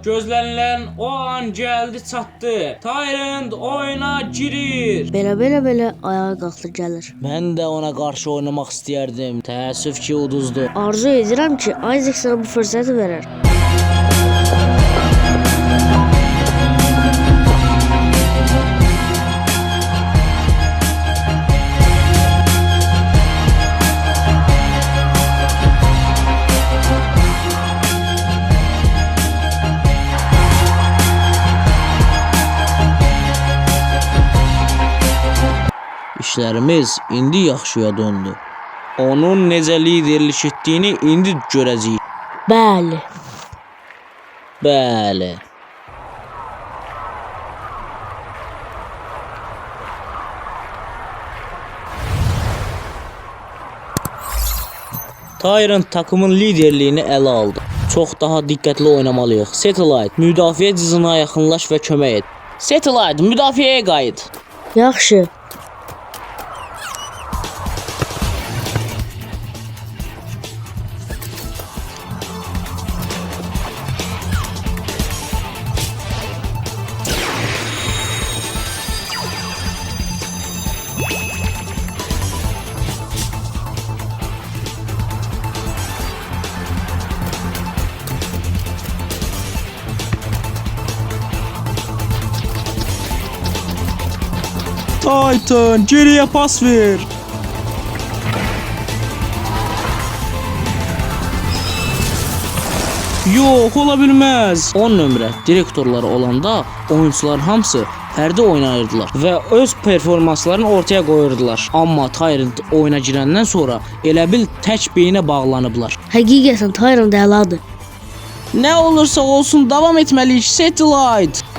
Gözlənilən o an gəldi çatdı. Tyrant oyuna girir. Belə ayağa qalxdı gəlir. Mən də ona qarşı oynamaq istəyərdim. Təəssüf ki, uduzdu. Arzu edirəm ki, Isaac sana bu fürsəti verər. İşlərimiz indi yaxşıya döndü. Onun necə liderlik etdiyini indi görəcəyik. Bəli. Bəli. Tyrant takımın liderliyini ələ aldı. Çox daha diqqətli oynamalıyıq. Satellite, müdafiə cizına yaxınlaş və kömək et. Satellite, müdafiəyə qayıt. Yaxşı. Titan, geriyə pas ver. Yox, ola bilməz. 10 nömrə direktorları olanda oyuncuların hamısı fərdi oynayırdılar və öz performanslarını ortaya qoyurdular. Amma Tyrant oyuna girəndən sonra elə bil tək beyinə bağlanıblar. Həqiqətən Tyrant əladır. Nə olursa olsun davam etməliyik, Satellite.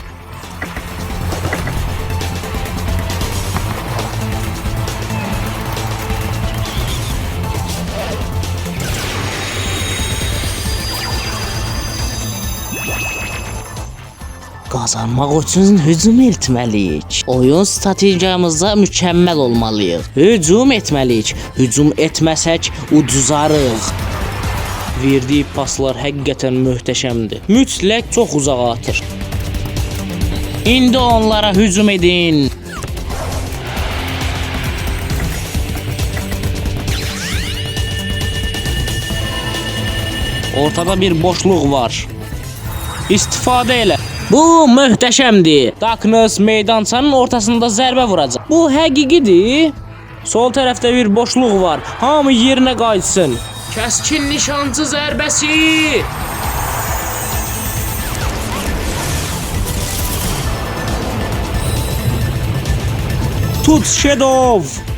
Qazanmaq üçün hücum etməliyik. Oyun strategiyamızda mükəmməl olmalıyıq. Hücum etməliyik. Hücum etməsək uduzarıq. Verdiyi paslar həqiqətən möhtəşəmdir. Mütləq çox uzağa atır. İndi onlara hücum edin. Ortada bir boşluq var. İstifadə elə. Bu möhtəşəmdir. Darkness meydançanın ortasında zərbə vuracaq. Bu həqiqidir. Sol tərəfdə bir boşluq var. Hamı yerinə qayıtsın. Kəskin nişancı zərbəsi. Tut Shadow.